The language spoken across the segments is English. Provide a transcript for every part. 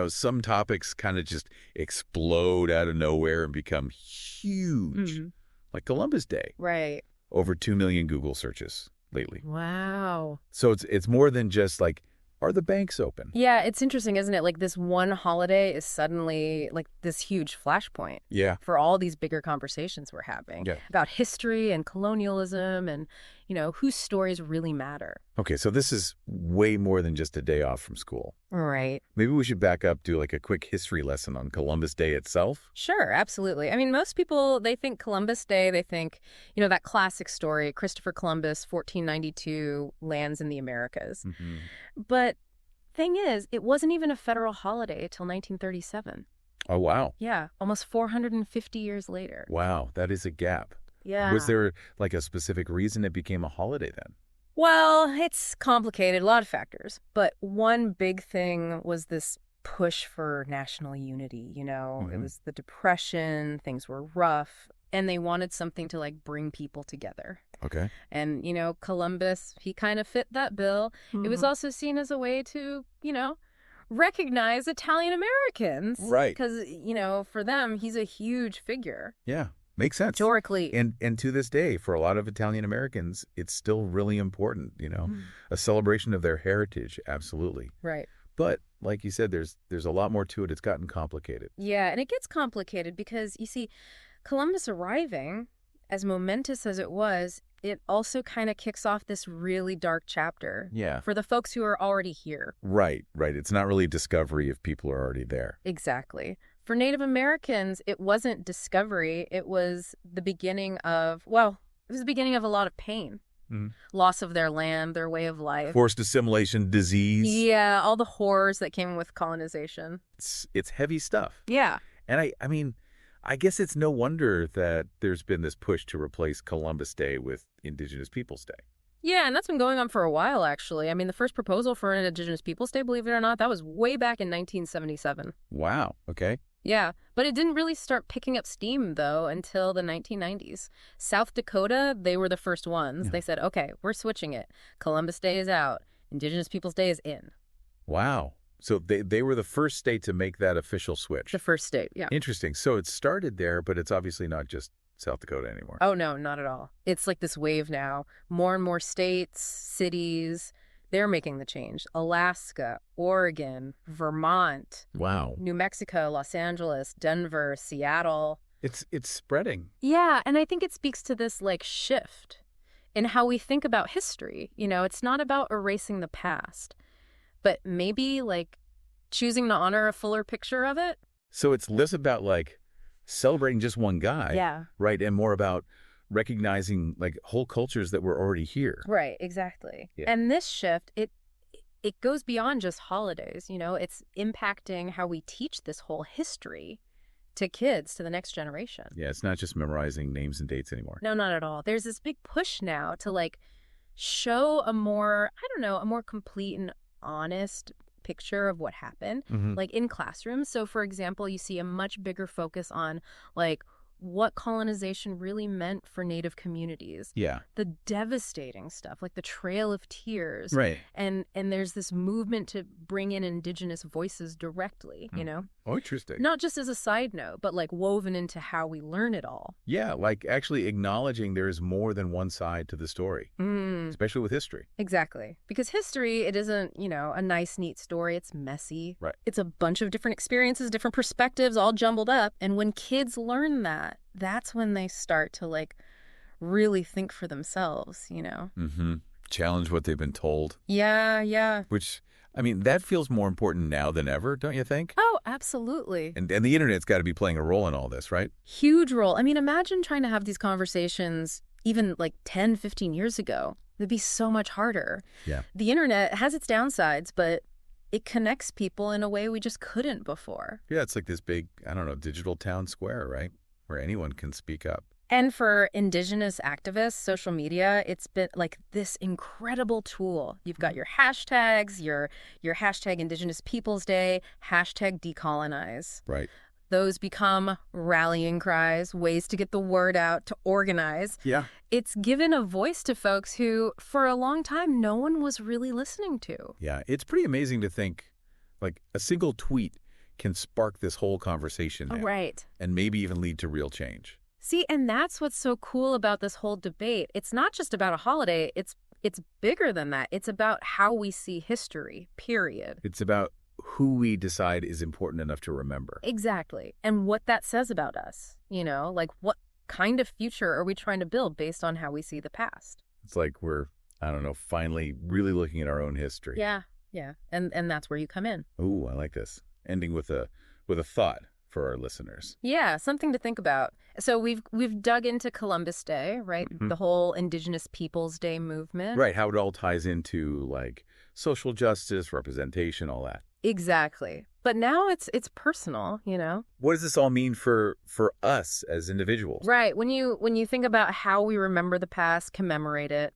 some topics kind of just explode out of nowhere and become huge, like Columbus Day. Right. Over 2 million Google searches lately. Wow. So it's more than just like, are the banks open? Yeah, it's interesting, isn't it? Like this one holiday is suddenly like this huge flashpoint for all these bigger conversations we're having about history and colonialism and, whose stories really matter. Okay, so this is way more than just a day off from school. Right. Maybe we should back up, do like a quick history lesson on Columbus Day itself. Sure, absolutely. I mean, most people, they think Columbus Day, they think, that classic story, Christopher Columbus, 1492, lands in the Americas. But thing is, it wasn't even a federal holiday till 1937. Oh, wow. Yeah, almost 450 years later. Wow, that is a gap. Yeah. Was there like a specific reason it became a holiday then? Well, it's complicated, a lot of factors. But one big thing was this push for national unity, It was the Depression, things were rough, and they wanted something to like bring people together. Okay. And, Columbus, he kind of fit that bill. It was also seen as a way to, recognize Italian Americans. Right. Because, for them, he's a huge figure. Yeah. Makes sense. Historically. And to this day, for a lot of Italian Americans, it's still really important, a celebration of their heritage. Absolutely. Right. But like you said, there's a lot more to it. It's gotten complicated. Yeah. And it gets complicated because, you see, Columbus arriving, as momentous as it was, it also kind of kicks off this really dark chapter. Yeah. For the folks who are already here. Right. It's not really discovery if people are already there. Exactly. For Native Americans, it wasn't discovery. It was the beginning of, it was the beginning of a lot of pain. Loss of their land, their way of life. Forced assimilation, disease. Yeah, all the horrors that came with colonization. It's heavy stuff. Yeah. And I mean, I guess it's no wonder that there's been this push to replace Columbus Day with Indigenous Peoples Day. Yeah, and that's been going on for a while, actually. I mean, the first proposal for an Indigenous Peoples Day, believe it or not, that was way back in 1977. Wow. Okay. Yeah, but it didn't really start picking up steam, though, until the 1990s. South Dakota, they were the first ones. They said, okay, we're switching it. Columbus Day is out. Indigenous Peoples Day is in. Wow. So they were the first state to make that official switch. The first state, yeah. Interesting. So it started there, but it's obviously not just South Dakota anymore. Oh, no, not at all. It's like this wave now. More and more states, cities, they're making the change. Alaska, Oregon, Vermont. Wow. New Mexico, Los Angeles, Denver, Seattle. It's spreading. Yeah, and I think it speaks to this like shift in how we think about history. It's not about erasing the past, but maybe like choosing to honor a fuller picture of it. So it's less about like celebrating just one guy. Yeah. Right. And more about recognizing like whole cultures that were already here. Right, exactly. Yeah. And this shift, it goes beyond just holidays, it's impacting how we teach this whole history to kids, to the next generation. Yeah, it's not just memorizing names and dates anymore. No, not at all. There's this big push now to like show a more complete and honest picture of what happened, like in classrooms. So for example, you see a much bigger focus on like what colonization really meant for Native communities. Yeah. The devastating stuff, like the Trail of Tears. Right. And there's this movement to bring in Indigenous voices directly, Oh, interesting. Not just as a side note, but like woven into how we learn it all. Yeah, like actually acknowledging there is more than one side to the story, especially with history. Exactly. Because history, it isn't, a nice, neat story. It's messy. Right. It's a bunch of different experiences, different perspectives, all jumbled up. And when kids learn that, that's when they start to like really think for themselves, Challenge what they've been told. Yeah. Which, I mean, that feels more important now than ever, don't you think? Oh, absolutely. And the internet's got to be playing a role in all this, right? Huge role. I mean, imagine trying to have these conversations even like 10, 15 years ago. It'd be so much harder. Yeah. The internet has its downsides, but it connects people in a way we just couldn't before. Yeah, it's like this big, digital town square, right? Where anyone can speak up. And for Indigenous activists, social media, it's been like this incredible tool. You've got your hashtags, your hashtag Indigenous Peoples Day, hashtag decolonize. Right. Those become rallying cries, ways to get the word out, to organize. Yeah. It's given a voice to folks who, for a long time, no one was really listening to. Yeah, it's pretty amazing to think, Like a single tweet can spark this whole conversation now, Right. and maybe even lead to real change. See, and that's what's so cool about this whole debate. It's not just about a holiday. It's bigger than that. It's about how we see history, period. It's about who we decide is important enough to remember. Exactly. And what that says about us, like what kind of future are we trying to build based on how we see the past? It's like we're, I don't know, finally really looking at our own history. Yeah. And that's where you come in. Ooh, I like this. Ending with a thought for our listeners. Yeah, something to think about. So we've dug into Columbus Day, right? Mm-hmm. The whole Indigenous Peoples Day movement. Right, how it all ties into like social justice, representation, all that. Exactly. But now it's personal, What does this all mean for us as individuals? Right. When you think about how we remember the past, commemorate it,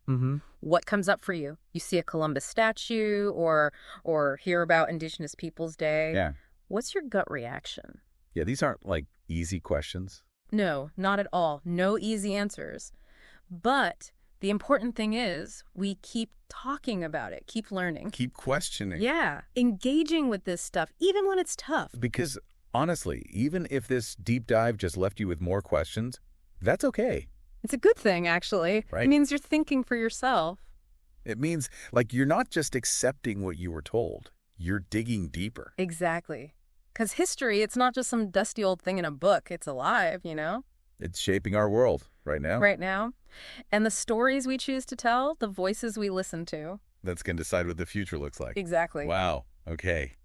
what comes up for you? You see a Columbus statue or hear about Indigenous Peoples Day. Yeah. What's your gut reaction? Yeah, these aren't like easy questions. No, not at all. No easy answers. But the important thing is we keep talking about it, keep learning. Keep questioning. Yeah, engaging with this stuff, even when it's tough. Because honestly, even if this deep dive just left you with more questions, that's okay. It's a good thing, actually. Right. It means you're thinking for yourself. It means like you're not just accepting what you were told. You're digging deeper. Exactly. Because history, it's not just some dusty old thing in a book. It's alive, It's shaping our world right now. Right now. And the stories we choose to tell, the voices we listen to. That's going to decide what the future looks like. Exactly. Wow. Okay.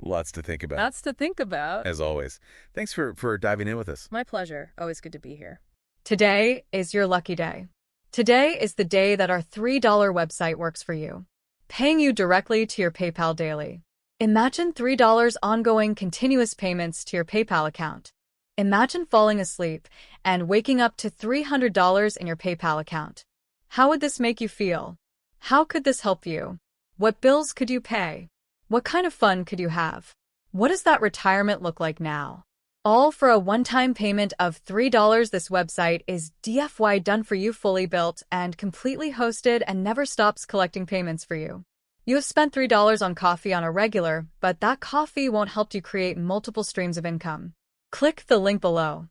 Lots to think about. Lots to think about. As always. Thanks for diving in with us. My pleasure. Always good to be here. Today is your lucky day. Today is the day that our $3 website works for you, paying you directly to your PayPal daily. Imagine $3 ongoing continuous payments to your PayPal account. Imagine falling asleep and waking up to $300 in your PayPal account. How would this make you feel? How could this help you? What bills could you pay? What kind of fun could you have? What does that retirement look like now? All for a one-time payment of $3. This website is DFY done for you, fully built and completely hosted, and never stops collecting payments for you. You have spent $3 on coffee on a regular, but that coffee won't help you create multiple streams of income. Click the link below.